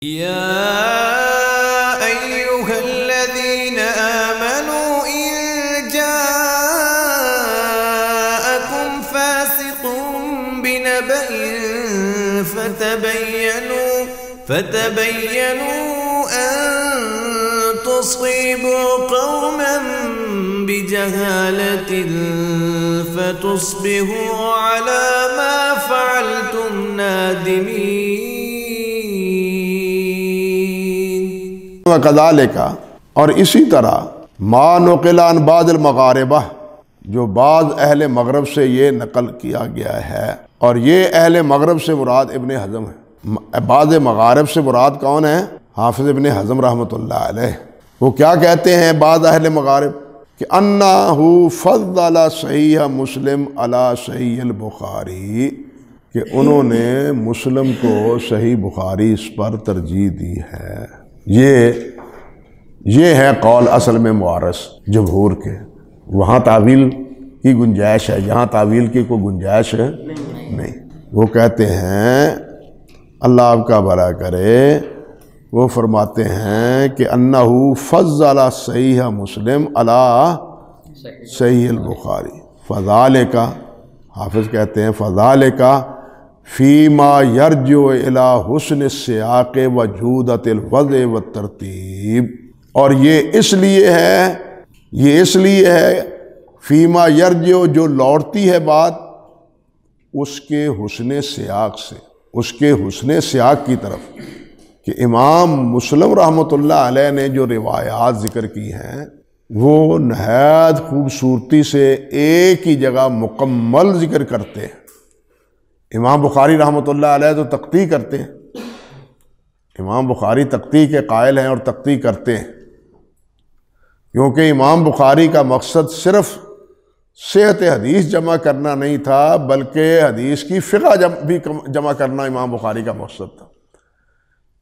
يا أيها الذين آمنوا إن جاءكم فاسق بنبأ فتبينوا أن تصيبوا قوما بجهالة فتصبحوا على ما فعلتم نادمين۔ وَكَذَلِكَ، اور اسی طرح ما نقل عن بعض المغاربہ، جو بعض اہل مغرب سے یہ نقل کیا گیا ہے، اور یہ اہل مغرب سے مراد ابن حزم ہے۔ بعض مغارب سے مراد کون ہے؟ حافظ ابن حزم رحمۃ اللہ علیہ۔ وہ کیا کہتے ہیں بعض اہل مغارب؟ کہ انہو فضل صحیح مسلم علی صحیح البخاری، کہ انہوں نے مسلم کو صحیح بخاری اس پر ترجیح دی ہے۔ یہ ہے قول اصل میں معارض جمہور کے۔ وہاں تعویل کی گنجائش ہے، یہاں تعویل کی کوئی گنجائش ہے نہیں۔ وہ کہتے ہیں، اللہ آپ کا بھلا کرے، وہ فرماتے ہیں کہ انہو فضل صحیح مسلم علی صحیح البخاری، فذالک، حافظ کہتے ہیں فذالک فیما یرجع الی حسن السیاق وجودۃ الوضع والترتیب، اور یہ اس لیے ہے فیما یرجع، جو لوٹتی ہے بات اس کے حسن سیاق سے، اس کے حسن سیاق کی طرف، کہ امام مسلم رحمۃ اللہ علیہ نے جو روایات ذکر کی ہیں وہ نہایت خوبصورتی سے ایک ہی جگہ مکمل ذکر کرتے ہیں۔ امام بخاری رحمۃ اللہ علیہ تو تقطیع کرتے ہیں، امام بخاری تقطیع کے قائل ہیں اور تقطیع کرتے ہیں، کیونکہ امام بخاری کا مقصد صرف صحت حدیث جمع کرنا نہیں تھا، بلکہ حدیث کی فقہ بھی جمع کرنا امام بخاری کا مقصد تھا۔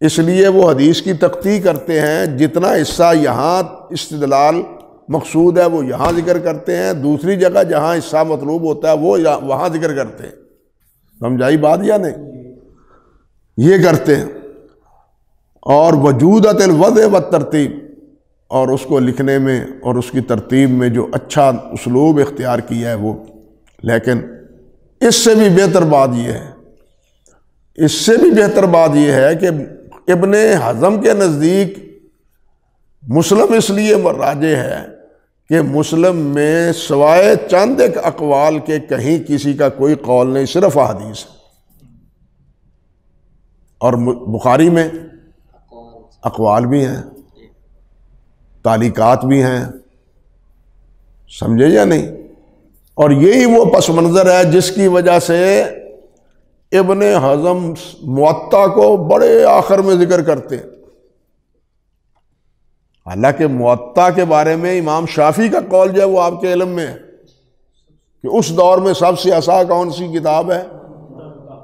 اس لیے وہ حدیث کی تقطیع کرتے ہیں، جتنا حصہ یہاں استدلال مقصود ہے وہ یہاں ذکر کرتے ہیں، دوسری جگہ جہاں حصہ مطلوب ہوتا ہے وہ وہاں ذکر کرتے ہیں۔ سمجھائی بات یا نہیں؟ یہ کرتے ہیں۔ اور وجودۃ الوضع والترتیب، اور اس کو لکھنے میں اور اس کی ترتیب میں جو اچھا اسلوب اختیار کیا ہے وہ، لیکن اس سے بھی بہتر بات یہ ہے کہ ابن حزم کے نزدیک مسلم اس لیے راجح ہے کہ مسلم میں سوائے چند ایک اقوال کے کہیں کسی کا کوئی قول نہیں، صرف احادیث ہے، اور بخاری میں اقوال بھی ہیں، تعلیقات بھی ہیں، سمجھے یا نہیں؟ اور یہی وہ پس منظر ہے جس کی وجہ سے ابن حزم موطا کو بڑے آخر میں ذکر کرتے ہیں، حالانکہ موطا کے بارے میں امام شافعی کا قول جو ہے وہ آپ کے علم میں ہے کہ اس دور میں سب سے اصح کون سی کتاب ہے؟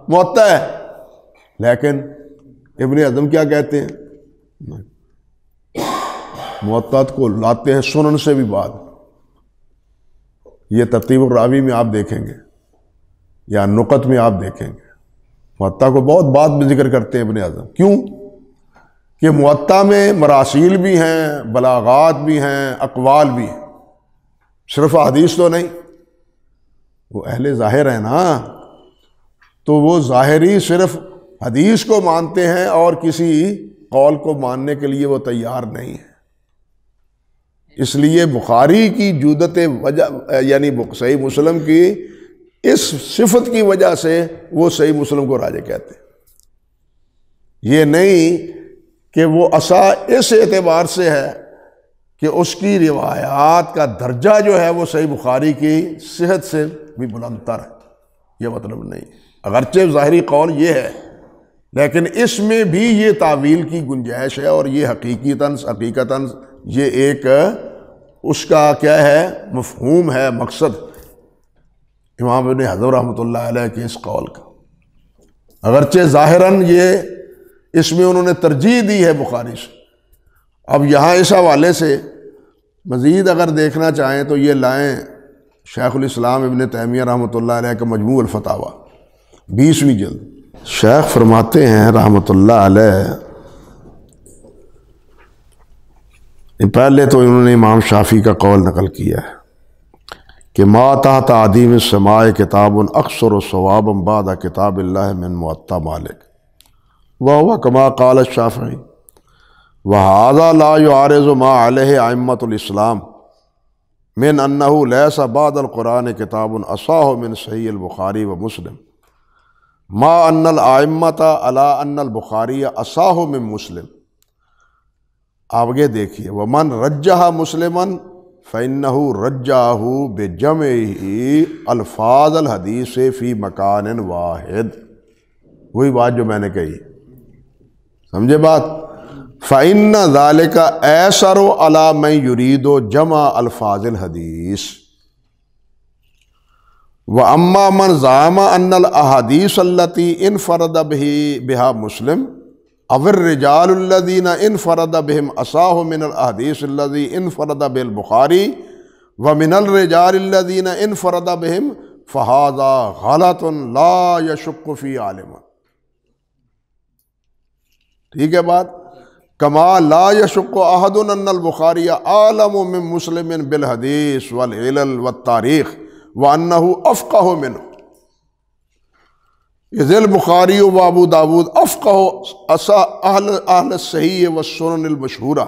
موطا ہے، لیکن ابن حزم کیا کہتے ہیں؟ موطا کو لاتے ہیں سنن سے بھی بعد۔ یہ ترتیب الراوی میں آپ دیکھیں گے یا نقط میں آپ دیکھیں گے، موطا کو بہت بعد میں ذکر کرتے ہیں ابن حزم۔ کیوں؟ کہ موطا میں مراسیل بھی ہیں، بلاغات بھی ہیں، اقوال بھی ہیں، صرف حدیث تو نہیں۔ وہ اہل ظاہر ہیں نا، تو وہ ظاہری صرف حدیث کو مانتے ہیں اور کسی قول کو ماننے کے لیے وہ تیار نہیں ہے۔ اس لیے بخاری کی جودت وجہ، یعنی صحیح مسلم کی اس صفت کی وجہ سے وہ صحیح مسلم کو راجح کہتے ہیں۔ یہ نہیں کہ وہ اصح اس اعتبار سے ہے کہ اس کی روایات کا درجہ جو ہے وہ صحیح بخاری کی صحت سے بھی بلند تر ہے، یہ مطلب نہیں۔ اگرچہ ظاہری قول یہ ہے، لیکن اس میں بھی یہ تعویل کی گنجائش ہے، اور یہ حقیقتاً یہ ایک اس کا کیا ہے؟ مفہوم ہے، مقصد امام ابن حزم رحمۃ اللہ علیہ کے اس قول کا۔ اگرچہ ظاہراً یہ اس میں انہوں نے ترجیح دی ہے بخاری سے۔ اب یہاں اس حوالے سے مزید اگر دیکھنا چاہیں تو یہ لائیں شیخ الاسلام ابن تیمیہ رحمۃ اللہ علیہ کا مجموع الفتاویٰ 20ویں جلد۔ شیخ فرماتے ہیں رحمۃ اللہ علیہ پہلے تو انہوں نے امام شافعی کا قول نقل کیا ہے کہ ما تحت عدیم السماء کتاب اکثر ثوابا بعد کتاب اللہ من موطا مالک وہو کما قال الشافعی وہذا لا يعارض ما علیہ ائمۃ الاسلام من انہ لیس بعد القرآن کتاب اصح من صحیح البخاری و مسلم ما ان الائمۃ علی ان البخاری اصح من مسلم. آگے دیکھیے ومن رجح مسلما فإنہ رجحہ بجمع الفاظ الحدیث فی مکان واحد. وہی بات جو میں نے کہی، سمجھے بات؟ فإن ذلك ایسر علی من یرید جمع الفاظ الحدیث. وأما من زعم ان الاحادیث التي انفرد بها مسلم او الرجال الذين انفرد بهم اصح من الاحاديث الذي انفرد بالبخاري ومن الرجال الذين انفرد بهم فهذا غلط لا يشك في عالم. ٹھیک ہے بات؟ كما لا يشك احد ان البخاري اعلم من مسلم بالحديث والعلل والتاريخ وانه افقه منه اذ البخاری و ابو داود افقہ اہل الصحیح والسنن المشہورہ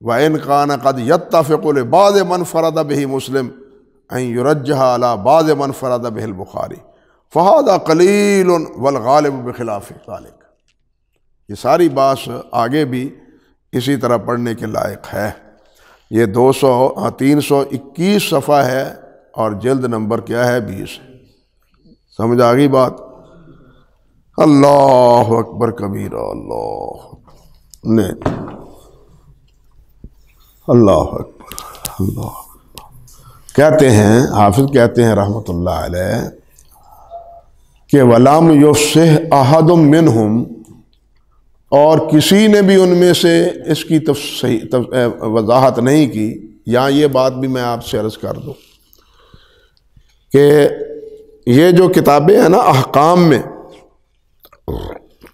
وان کان قد یتفق لبعض من فرد به مسلم ان یرجح على بعض من فرد به البخاری فهذا قلیل والغالب بخلاف ذلك. یہ ساری بات آگے بھی اسی طرح پڑھنے کے لائق ہے. یہ 321 صفحہ ہے اور جلد نمبر کیا ہے 20. سمجھ آ گئی بات؟ اللہ اکبر کبیرہ. اللہ اکبر. اللہ کہتے ہیں، حافظ کہتے ہیں رحمۃ اللہ علیہ کہ وَلَمْ يُفْصِحْ أَحَدٌ مِّنْهُمْ، اور کسی نے بھی ان میں سے اس کی وضاحت نہیں کی. یہاں یہ بات بھی میں آپ سے عرض کر دوں کہ یہ جو کتابیں ہیں نا احکام میں،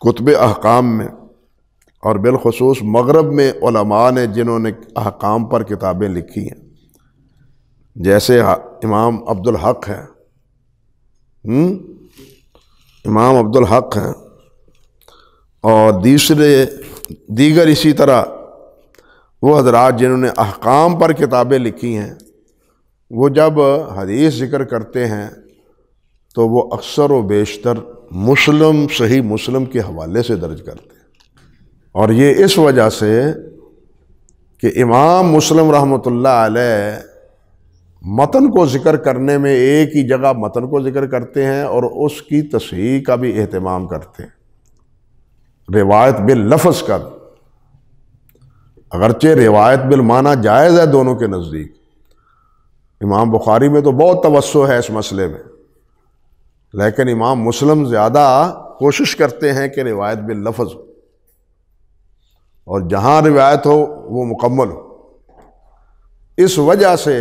کتب احکام میں، اور بالخصوص مغرب میں علماء نے جنہوں نے احکام پر کتابیں لکھی ہیں، جیسے امام عبدالحق ہیں، امام عبدالحق ہیں، اور دیگر اسی طرح وہ حضرات جنہوں نے احکام پر کتابیں لکھی ہیں، وہ جب حدیث ذکر کرتے ہیں تو وہ اکثر و بیشتر مسلم، صحیح مسلم کے حوالے سے درج کرتے ہیں. اور یہ اس وجہ سے کہ امام مسلم رحمۃ اللہ علیہ متن کو ذکر کرنے میں ایک ہی جگہ متن کو ذکر کرتے ہیں اور اس کی تصحیح کا بھی اہتمام کرتے ہیں، روایت باللفظ کا. اگرچہ روایت بالمعنی جائز ہے دونوں کے نزدیک، امام بخاری میں تو بہت توسع ہے اس مسئلے میں، لیکن امام مسلم زیادہ کوشش کرتے ہیں کہ روایت باللفظ ہو، اور جہاں روایت ہو وہ مکمل ہو. اس وجہ سے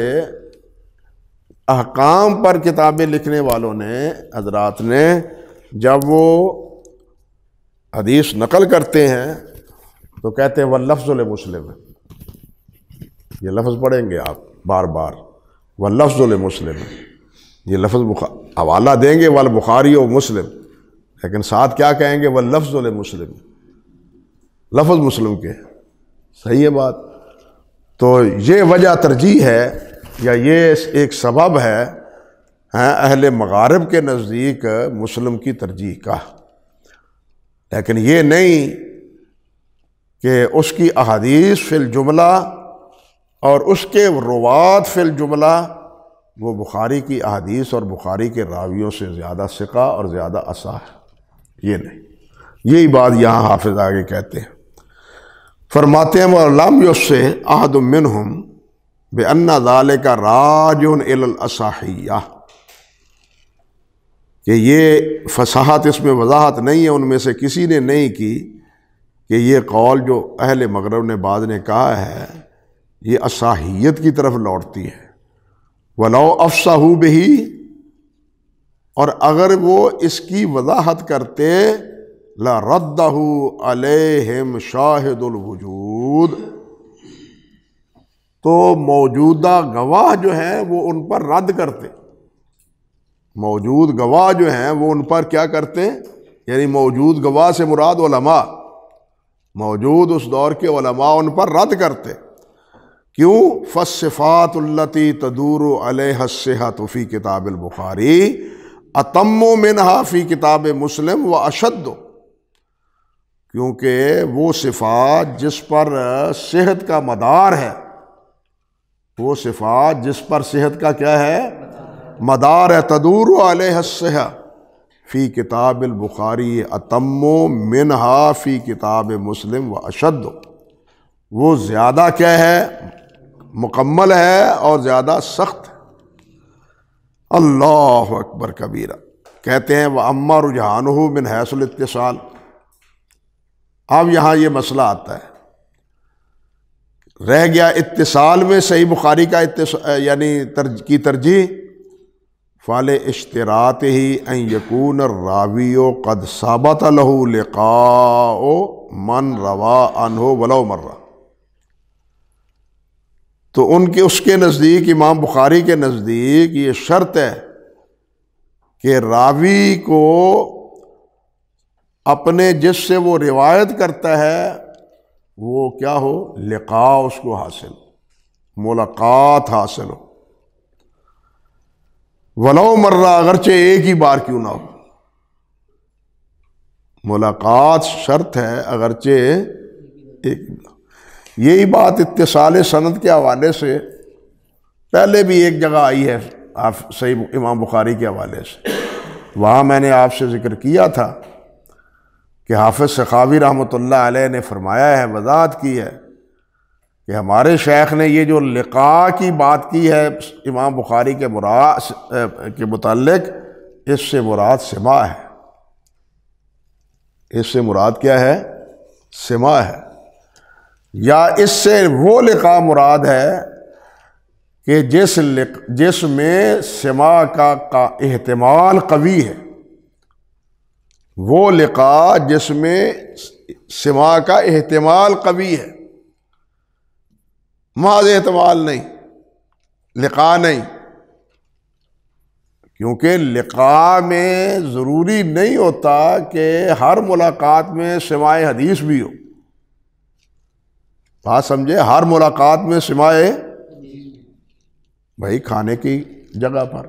احکام پر کتابیں لکھنے والوں نے، حضرات نے، جب وہ حدیث نقل کرتے ہیں تو کہتے ہیں واللفظ لمسلم. یہ لفظ پڑھیں گے آپ بار بار، واللفظ لمسلم. یہ لفظ حوالہ دیں گے والبخاری و مسلم، لیکن ساتھ کیا کہیں گے؟ واللفظ لمسلم، لفظ مسلم کے. صحیح ہے بات؟ تو یہ وجہ ترجیح ہے، یا یہ ایک سبب ہے اہل مغارب کے نزدیک مسلم کی ترجیح کا. لیکن یہ نہیں کہ اس کی احادیث فی الجملہ اور اس کے روات فی الجملہ وہ بخاری کی احادیث اور بخاری کے راویوں سے زیادہ ثقہ اور زیادہ اصح ہے. یہ نہیں، یہی بات یہاں حافظ آگے کہتے ہیں. فرماتے ہیں وَلَمْ يُفْصِحْ أَحَدٌ مِّنْهُمْ بِأَنَّ ذَلِكَ رَاجِعٌ إِلَى الْأَصَحِيَّةِ، کہ یہ فصاحت، اس میں وضاحت نہیں ہے، ان میں سے کسی نے نہیں کی کہ یہ قول جو اہل مغرب نے بعض نے کہا ہے یہ اصحیت کی طرف لوٹتی ہے. وَلَوْ أَفْصَحُوا بِهِ، اور اگر وہ اس کی وضاحت کرتے لَرَدَّهُ عَلَيْهِمْ شَاهِدُ الْوُجُودِ، تو موجودہ گواہ جو ہیں وہ ان پر رد کرتے، موجود گواہ جو ہیں وہ ان پر کیا کرتے ہیں، یعنی موجود گواہ سے مراد علماء، موجود اس دور کے علماء ان پر رد کرتے. کیوں؟ فالصفات التی تدور علیہ الصحۃ فی کتاب البخاری اتم منہا فی کتاب مسلم و اشد، کیونکہ وہ صفات جس پر صحت کا مدار ہے، وہ صفات جس پر صحت کا کیا ہے، مدار ہے، تدور علیہ الصحۃ فی کتاب البخاری اتم منہا فی کتاب مسلم و اشد، وہ زیادہ کیا ہے، مکمل ہے اور زیادہ سخت ہے. اللہ اکبر کبیرہ. کہتے ہیں وَأَمَّا رُجْحَانُهُ مِنْ حَيْثُ الْاِتِّصَالِ. اب یہاں یہ مسئلہ آتا ہے، رہ گیا اتصال میں صحیح بخاری کا یعنی کی ترجیح. فَلِاشْتِرَاطِهِ أَنْ يَكُونَ الرَّاوِيُّ قَدْ ثَبَتَ لَهُ لِقَاءُ مَنْ رَوَىٰ عَنْهُ وَلَوْ مَرَّةً. تو اس کے نزدیک، امام بخاری کے نزدیک یہ شرط ہے کہ راوی کو اپنے جس سے وہ روایت کرتا ہے وہ کیا ہو، لقاء اس کو حاصل، ملاقات حاصل ہو، ولو مرہ، اگرچہ ایک ہی بار کیوں نہ ہو. ملاقات شرط ہے اگرچہ ایک. یہی بات اتصال سند کے حوالے سے پہلے بھی ایک جگہ آئی ہے صحیح امام بخاری کے حوالے سے. وہاں میں نے آپ سے ذکر کیا تھا کہ حافظ سخاوی رحمۃ اللہ علیہ نے فرمایا ہے، وضاحت کی ہے کہ ہمارے شیخ نے یہ جو لقاء کی بات کی ہے امام بخاری کے متعلق، اس سے مراد سماع ہے. اس سے مراد کیا ہے، سماع ہے. یا اس سے وہ لقاء مراد ہے کہ جس میں سماع کا احتمال قوی ہے، وہ لقاء جس میں سماع کا احتمال قوی ہے، محض احتمال نہیں، لقاء نہیں. کیونکہ لقاء میں ضروری نہیں ہوتا کہ ہر ملاقات میں سماع حدیث بھی ہو. بات سمجھے، ہر ملاقات میں سماع بھائی کھانے کی جگہ پر،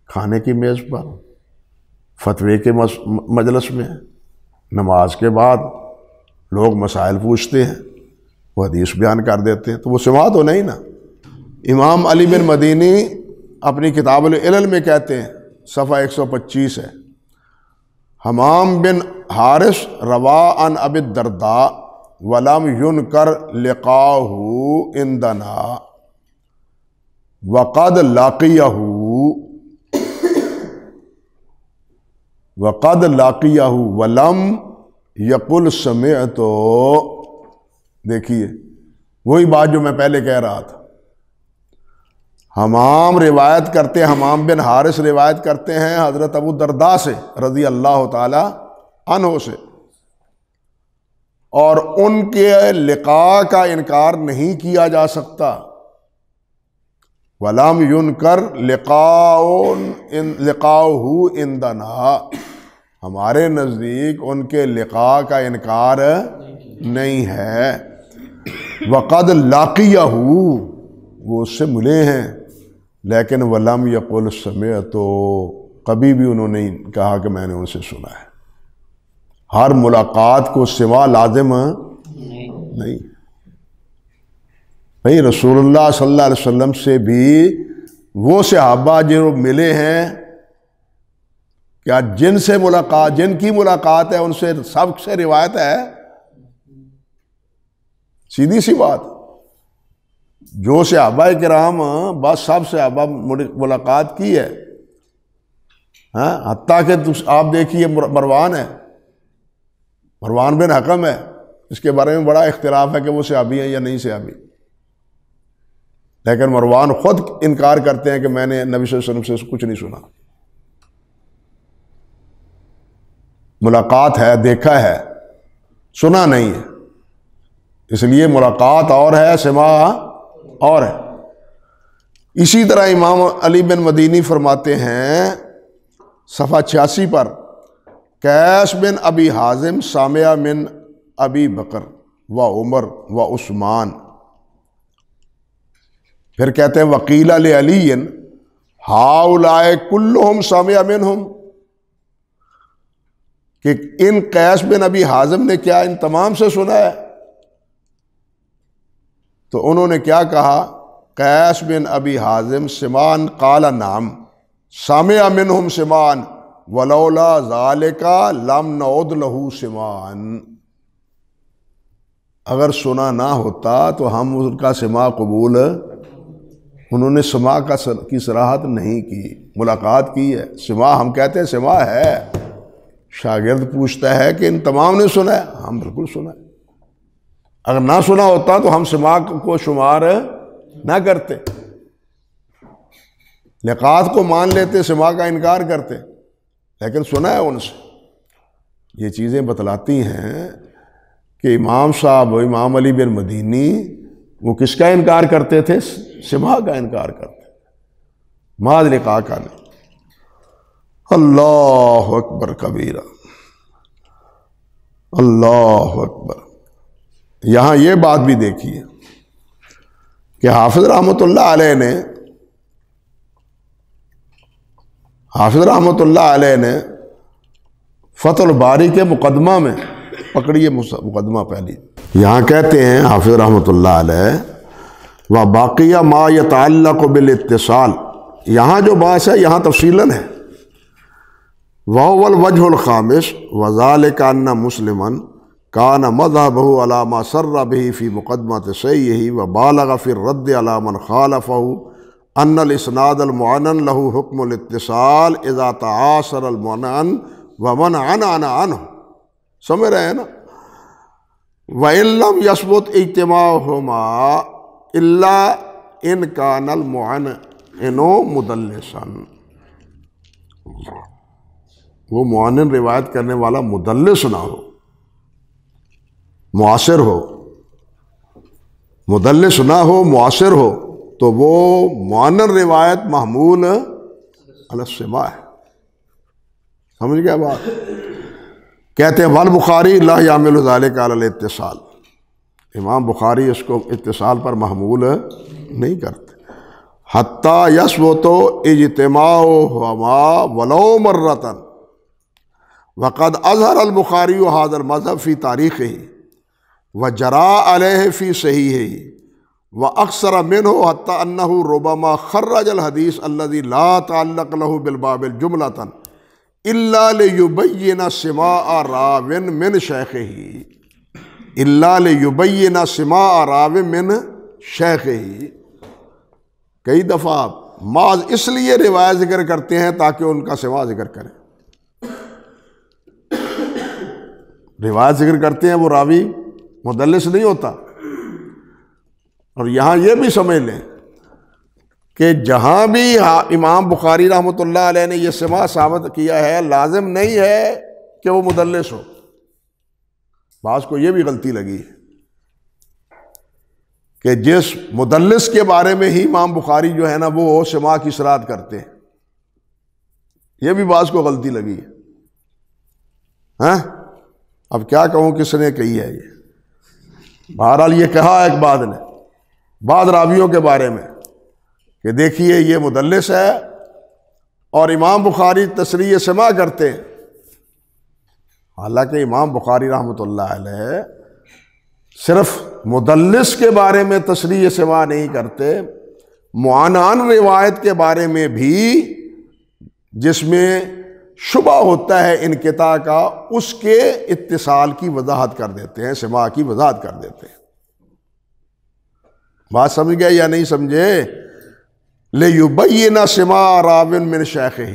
کھانے کی میز پر، فتوے کے مجلس میں، نماز کے بعد لوگ مسائل پوچھتے ہیں، وہ حدیث بیان کر دیتے ہیں، تو وہ سماع تو نہیں نا. امام علی بن مدینی اپنی کتاب العلل میں کہتے ہیں، صفحہ 125 ہے، حمام بن حارث روا عن ابی الدرداء ولم ينکر لقاؤہ عندنا وقد لاقیہ ولم یقل سمعت. دیکھیے وہی بات جو میں پہلے کہہ رہا تھا، حمام روایت کرتے ہیں، حمام بن حارث روایت کرتے ہیں حضرت ابو الدرداء سے رضی اللہ تعالی عنہ سے، اور ان کے لقاء کا انکار نہیں کیا جا سکتا. وَلَمْ يُنْكَرْ لِقَاؤُهُ عِنْدَنَا، ہمارے نزدیک ان کے لقاء کا انکار نہیں ہے. وَقَدْ لَاقِيَهُ، وہ اس سے ملے ہیں، لیکن وَلَمْ يَقُلْ سَمِعْتُ، کبھی بھی انہوں نے کہا کہ میں نے ان سے سنا ہے. ہر ملاقات کو سماع لازم نہیں. بھئی رسول اللہ صلی اللہ علیہ وسلم سے بھی وہ صحابہ جو ملے ہیں، کیا جن کی ملاقات ہے ان سے سب سے روایت ہے؟ سیدھی سی بات. جو صحابہ کرام بس سب صحابہ ملاقات کی ہے، حتیٰ کہ آپ دیکھیے مروان ہے، مروان بن حکم ہے، اس کے بارے میں بڑا اختلاف ہے کہ وہ صحابی ہیں یا نہیں صحابی، لیکن مروان خود انکار کرتے ہیں کہ میں نے نبی صلی اللہ علیہ وسلم سے کچھ نہیں سنا. ملاقات ہے، دیکھا ہے، سنا نہیں ہے. اس لیے ملاقات اور ہے، سماع اور ہے۔ اسی طرح امام علی بن مدینی فرماتے ہیں صفحہ 86 پر، قیس بن ابی حازم سامع من ابی بکر و عمر و عثمان، پھر کہتے ہیں وقیل لعلی ہؤلاء کلہم سامع منہم، کہ ان قیس بن ابی حازم نے کیا ان تمام سے سنا ہے؟ تو انہوں نے کیا کہا؟ قیس بن ابی حازم سمان قال نعم سامع منہم سمان ولولا ذالک لم نعد لہ سمان، اگر سنا نہ ہوتا تو ہم ان کا سماع قبول، انہوں نے سماع کی صراحت نہیں کی، ملاقات کی ہے، سماع ہم کہتے ہیں سماع ہے۔ شاگرد پوچھتا ہے کہ ان تمام نے سنا ہے؟ ہم بالکل سنا ہے، اگر نہ سنا ہوتا تو ہم سماع کو شمار نہ کرتے، لقات کو مان لیتے، سماع کا انکار کرتے، لیکن سنا ہے ان سے۔ یہ چیزیں بتلاتی ہیں کہ امام صاحب امام علی بن مدینی وہ کس کا انکار کرتے تھے؟ سماع کا انکار کرتے، ماذ لقاء کا نہیں۔ اللہ اکبر کبیرہ، اللہ اکبر۔ یہاں یہ بات بھی دیکھیے کہ حافظ رحمۃ اللہ علیہ نے فتح الباری کے مقدمہ میں، پکڑیے مقدمہ پہلی، یہاں کہتے ہیں حافظ رحمۃ اللہ علیہ وباقیہ ما یتعلق بالاتصال، یہاں جو بات ہے یہاں تفصیلاً ہے، وَهُوَ الْوَجْهُ الْخَامِسُ وَذَلِكَ أَنَّ مُسْلِمًا كَانَ مَذْهَبُهُ عَلَى مَا سَرَّ بِهِ فِي مُقَدِّمَةِ صَحِيحِهِ وَبَالَغَ فِي الرَّدِّ عَلَى مَنْ خَالَفَهُ أَنَّ الْإِسْنَادَ الْمُعَنَّنَ لَهُ حُكْمُ الْاِتِّصَالِ إِذَا تَعَاصَرَ الْمُعَنَّنُ وَمَنْ عَنْعَنَ عَنْهُ، سمجھ رہے ہیں نا؟ وَإِن لَمْ يَثْبُتْ اجتماعهما إِلَّا إِنْ كَانَ الْمُعَنَّنُ مُدَلِّسًا، وہ معنن روایت کرنے والا مدلس نہ ہو، معاصر ہو، مدلس نہ ہو، معاصر ہو، تو وہ معنن روایت محمول علی السماع ہے۔ سمجھ گیا بات؟ کہتے ہیں والبخاری لا یعمل ذلک علی الاتصال، امام بخاری اس کو اتصال پر محمول نہیں کرتے، حتی یثبت اجتماعہما ولو مرۃ، وقد اظہر البخاری هذا المذهب في تاریخه وجرى عليه في صحیحه واکثر منه حتى انه ربما خرج الحديث الذي لا تعلق له بالباب جملة الا ليبين سماع راو من شيخه، الا ليبين سماع راو من شيخه، کئی دفعہ بعض اس لیے روایت ذکر کرتے ہیں تاکہ ان کا سماع ذکر کریں، روایت ذکر کرتے ہیں، وہ راوی مدلس نہیں ہوتا۔ اور یہاں یہ بھی سمجھ لیں کہ جہاں بھی امام بخاری رحمۃ اللہ علیہ نے یہ سماع ثابت کیا ہے، لازم نہیں ہے کہ وہ مدلس ہو، بعض کو یہ بھی غلطی لگی ہے کہ جس مدلس کے بارے میں ہی امام بخاری جو ہے نا وہ سماع کی صراحت کرتے ہیں، یہ بھی بعض کو غلطی لگی ہے۔ ہاں اب کیا کہوں کس نے کہی ہے یہ؟ بہرحال یہ کہا ایک بعد نے بعض راویوں کے بارے میں کہ دیکھیے یہ مدلس ہے، اور امام بخاری تصریح سماع کرتے ہیں، حالانکہ امام بخاری رحمۃ اللہ علیہ صرف مدلس کے بارے میں تصریح سماع نہیں کرتے، معانان روایت کے بارے میں بھی جس میں شبہ ہوتا ہے انقطاع کا، اس کے اتصال کی وضاحت کر دیتے ہیں، سماع کی وضاحت کر دیتے ہیں۔ بات سمجھ گئے یا نہیں سمجھے؟ لِيُبَيِّنَ سِمَاعَ رَاوٍ مِّن شَيْخِهِ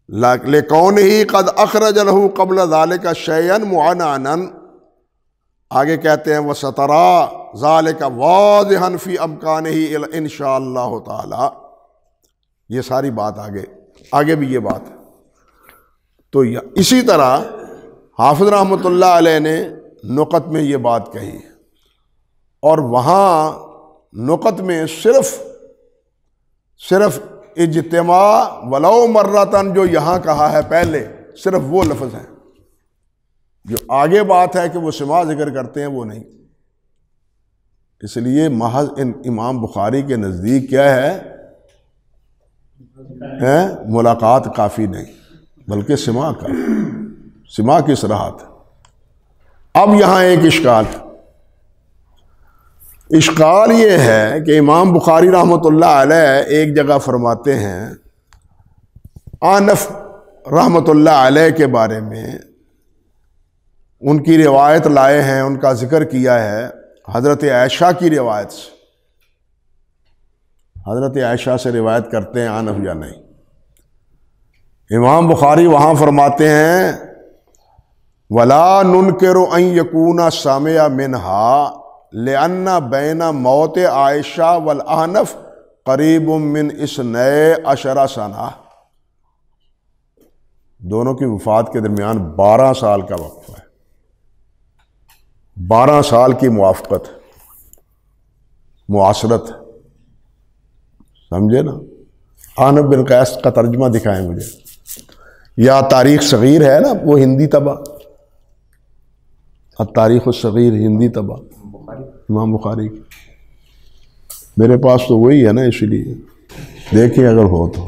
لِكَوْنِهِ قَدْ أَخْرَجَ لَهُ قَبْلَ ذَلِكَ شَيْئًا مُعَنَّنًا، آگے کہتے ہیں وَسَتَرَى ذَلِكَ وَاضِحًا فِي أَمْكَانِهِ إِن شاء اللہ تعالی، یہ ساری بات آگے بھی یہ بات ہے۔ تو اسی طرح حافظ رحمۃ اللہ علیہ نے نقط میں یہ بات کہی، اور وہاں نقط میں صرف اجتماع ولو مرتن جو یہاں کہا ہے پہلے، صرف وہ لفظ ہیں، جو آگے بات ہے کہ وہ سماع ذکر کرتے ہیں وہ نہیں۔ اس لیے محض امام بخاری کے نزدیک کیا ہے، ملاقات کافی نہیں بلکہ سماع کا، سماع کی صراحت۔ اب یہاں ایک اشکال یہ ہے کہ امام بخاری رحمۃ اللہ علیہ ایک جگہ فرماتے ہیں، آنف رحمۃ اللہ علیہ کے بارے میں ان کی روایت لائے ہیں، ان کا ذکر کیا ہے حضرت عائشہ کی روایت سے۔ حضرت عائشہ سے روایت کرتے ہیں آنف یا نہیں؟ امام بخاری وہاں فرماتے ہیں وَلَا نُنْكِرُ أَن يَكُونَ سَمِعَ مِنْهَا لِأَنَّ بَيْنَ مَوْتِ عائشہ وَالْأَحْنَفِ قَرِيبٌ مِّنْ 12 سنہ، دونوں کی وفات کے درمیان 12 سال کا وقفہ ہے، 12 سال کی موافقت، معاصرت، سمجھے نا؟ احنف بن قیس کا ترجمہ دکھائیں مجھے، یا تاریخ صغیر ہے نا وہ ہندی طبع، التاریخ الصغیر ہندی طبع امام بخاری کی، میرے پاس تو وہی ہے نا، اسی لیے دیکھیں اگر ہو تو۔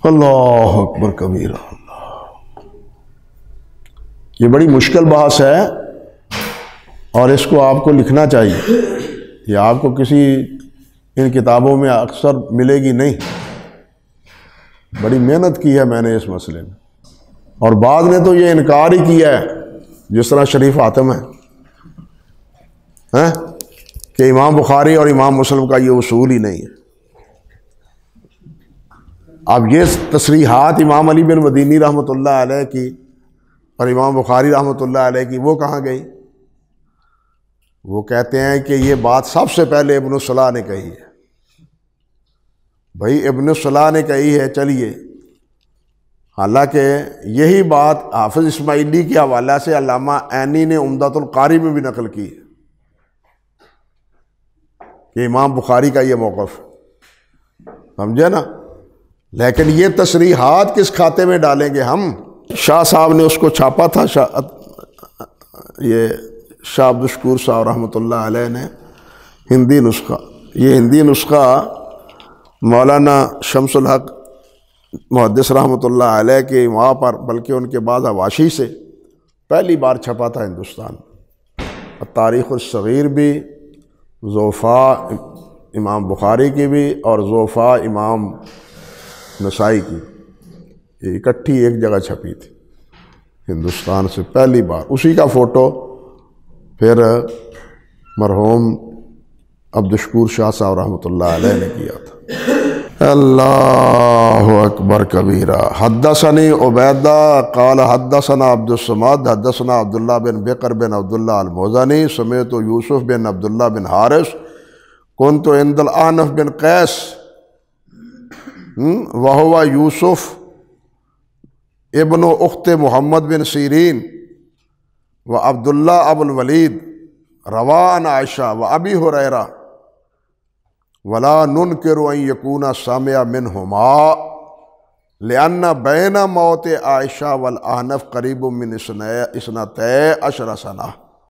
اللہ اکبر کبیرہ، یہ بڑی مشکل بحث ہے اور اس کو آپ کو لکھنا چاہیے، یہ آپ کو کسی ان کتابوں میں اکثر ملے گی نہیں، بڑی محنت کی ہے میں نے اس مسئلے میں، اور بعض نے تو یہ انکار ہی کیا ہے، جس طرح شریف حاتم ہے کہ امام بخاری اور امام مسلم کا یہ اصول ہی نہیں ہے۔ اب یہ تصریحات امام علی بن مدینی رحمۃ اللہ علیہ کی اور امام بخاری رحمۃ اللہ علیہ کی وہ کہاں گئی؟ وہ کہتے ہیں کہ یہ بات سب سے پہلے ابن الصلاح نے کہی ہے۔ بھائی ابن الصلاح نے کہی ہے، چلیے، حالانکہ یہی بات حافظ اسماعیلی کے حوالہ سے علامہ عینی نے عمدۃ القاری میں بھی نقل کی ہے کہ امام بخاری کا یہ موقف، سمجھے نا؟ لیکن یہ تصریحات کس کھاتے میں ڈالیں گے ہم؟ شاہ صاحب نے اس کو چھاپا تھا، یہ شاہ عبدالشکور صاحب رحمۃ اللہ علیہ نے ہندی نسخہ، یہ ہندی نسخہ مولانا شمس الحق محدث رحمۃ اللہ علیہ کے وہاں پر، بلکہ ان کے بعد حواشی سے پہلی بار چھپا تھا ہندوستان۔ تاریخ الصغیر بھی، ضعفاء امام بخاری کی بھی اور ضعفاء امام نسائی کی، یہ اکٹھی ایک جگہ چھپی تھی ہندوستان سے پہلی بار۔ اسی کا فوٹو پھر مرحوم عبدالشکور شاہ صاحب رحمۃ اللہ علیہ نے کیا تھا۔ اللہ اکبر کبیرہ۔ حدثنی عبیدہ قال حدثنا عبد الصمد حدثنا عبداللہ بن بکر بن عبداللہ الموزنی سمعت یوسف بن عبداللہ بن حارث کنت عند الاحنف بن قیس وہو یوسف ابن اخت محمد بن سیرین و عبداللہ ابو الولید روا عن عائشہ و ابی ہریرہ ولا ننکر ان یکون سامع منہما لأن بین موت عائشہ والاحنف قریب من 12 سنہ۔